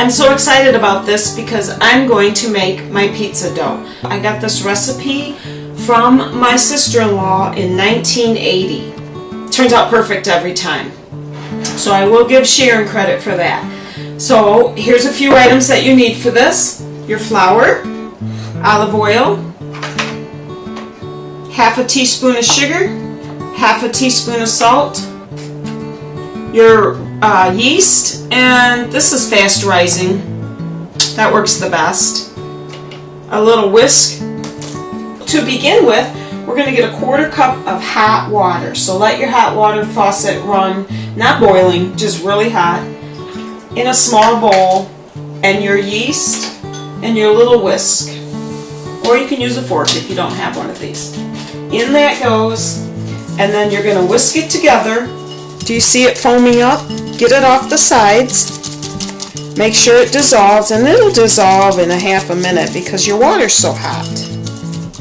I'm so excited about this because I'm going to make my pizza dough. I got this recipe from my sister-in-law in 1980. Turns out perfect every time. So I will give Sharon credit for that. So here's a few items that you need for this. Your flour, olive oil, half a teaspoon of sugar, half a teaspoon of salt, your yeast, and this is fast rising. That works the best. A little whisk. To begin with, we're going to get a 1/4 cup of hot water. So let your hot water faucet run, not boiling, just really hot, in a small bowl, and your yeast and your little whisk. Or you can use a fork if you don't have one of these. In that goes, and then you're going to whisk it together. Do you see it foaming up? Get it off the sides. Make sure it dissolves, and it'll dissolve in a half a minute because your water's so hot.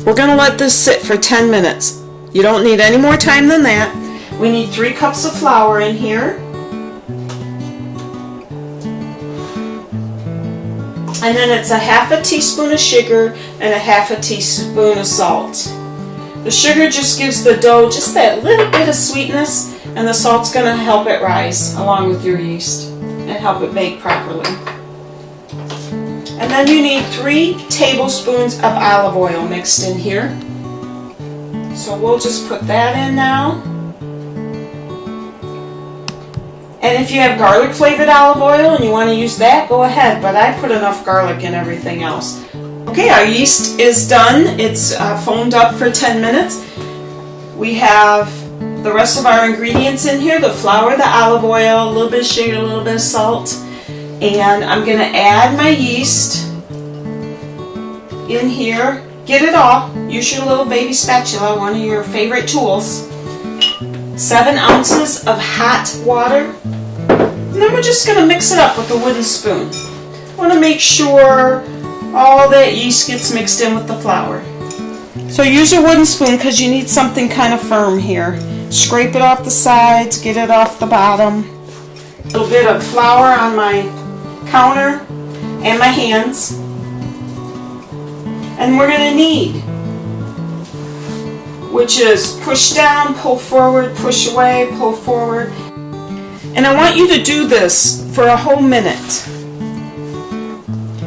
We're going to let this sit for 10 minutes. You don't need any more time than that. We need 3 cups of flour in here. And then it's a half a teaspoon of sugar and a half a teaspoon of salt. The sugar just gives the dough just that little bit of sweetness, and the salt's going to help it rise along with your yeast and help it bake properly. And then you need 3 tablespoons of olive oil mixed in here. So we'll just put that in now. And if you have garlic flavored olive oil and you want to use that, go ahead, but I put enough garlic in everything else. Okay, our yeast is done. It's foamed up for 10 minutes. We have the rest of our ingredients in here, the flour, the olive oil, a little bit of sugar, a little bit of salt. And I'm going to add my yeast in here. Get it all. Use your little baby spatula, one of your favorite tools. 7 ounces of hot water. And then we're just going to mix it up with a wooden spoon. I want to make sure all that yeast gets mixed in with the flour. So use your wooden spoon because you need something kind of firm here. Scrape it off the sides, get it off the bottom. A little bit of flour on my counter and my hands. And we're going to knead, which is push down, pull forward, push away, pull forward. And I want you to do this for a whole minute.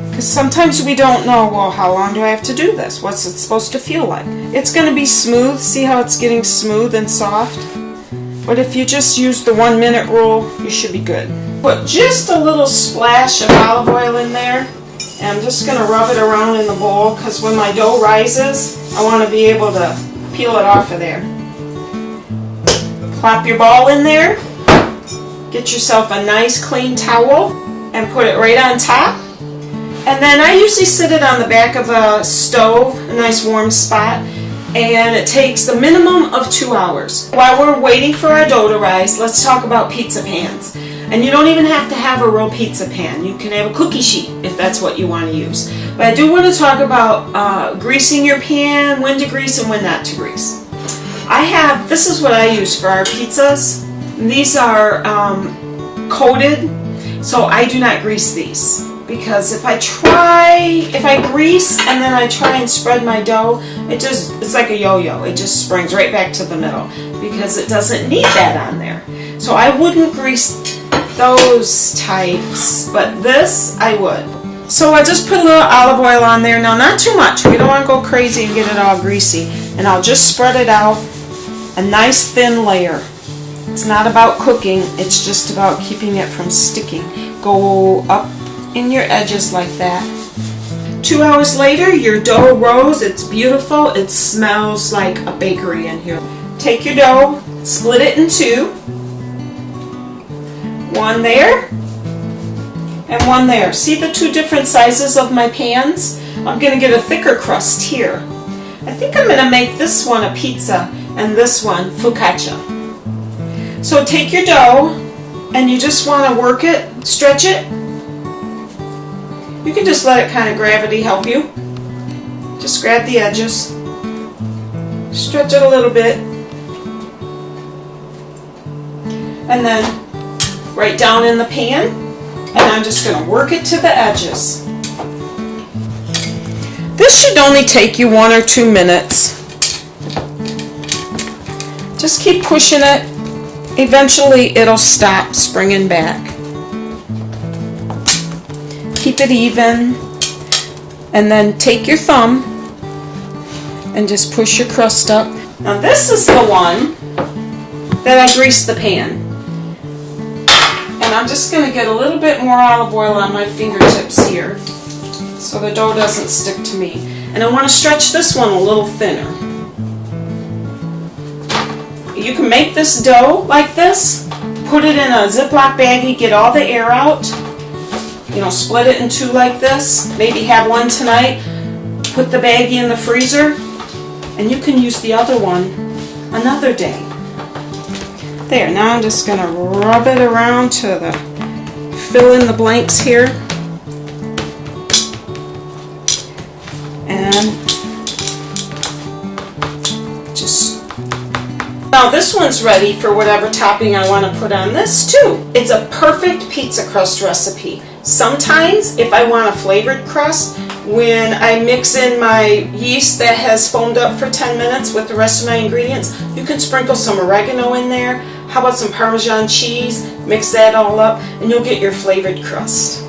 Because sometimes we don't know, well, how long do I have to do this? What's it supposed to feel like? It's going to be smooth. See how it's getting smooth and soft? But if you just use the 1 minute rule, you should be good. Put just a little splash of olive oil in there. And I'm just going to rub it around in the bowl because when my dough rises, I want to be able to peel it off of there. Plop your ball in there. Get yourself a nice clean towel and put it right on top. And then I usually sit it on the back of a stove, a nice warm spot, and it takes the minimum of 2 hours. While we're waiting for our dough to rise, let's talk about pizza pans. And you don't even have to have a real pizza pan. You can have a cookie sheet if that's what you want to use. But I do want to talk about greasing your pan, when to grease and when not to grease. This is what I use for our pizzas. These are coated, so I do not grease these. Because if I grease and then I try and spread my dough, it's like a yo-yo. It just springs right back to the middle because it doesn't need that on there. So I wouldn't grease those types, but this I would. So I just put a little olive oil on there. Now, not too much. We don't want to go crazy and get it all greasy. And I'll just spread it out, a nice thin layer. It's not about cooking, it's just about keeping it from sticking. Go up in your edges like that. 2 hours later, your dough rose. It's beautiful. It smells like a bakery in here. Take your dough, split it in 2. One there and one there. See the 2 different sizes of my pans? I'm going to get a thicker crust here. I think I'm going to make this one a pizza and this one focaccia. So take your dough and you just want to work it, stretch it. You can just let it kind of gravity help you. Just grab the edges, stretch it a little bit, and then right down in the pan. and I'm just going to work it to the edges. This should only take you 1 or 2 minutes. Just keep pushing it. Eventually it'll stop springing back. Keep it even, and then take your thumb and just push your crust up. Now this is the one that I greased the pan. And I'm just going to get a little bit more olive oil on my fingertips here so the dough doesn't stick to me. And I want to stretch this one a little thinner. You can make this dough like this, put it in a Ziploc baggie, get all the air out, you know, split it in 2 like this, maybe have one tonight, put the baggie in the freezer, and you can use the other one another day. There, now I'm just going to rub it around to fill in the blanks here. And just, now this one's ready for whatever topping I want to put on this too. It's a perfect pizza crust recipe. Sometimes if I want a flavored crust, when I mix in my yeast that has foamed up for 10 minutes with the rest of my ingredients, you can sprinkle some oregano in there. How about some Parmesan cheese? Mix that all up and you'll get your flavored crust.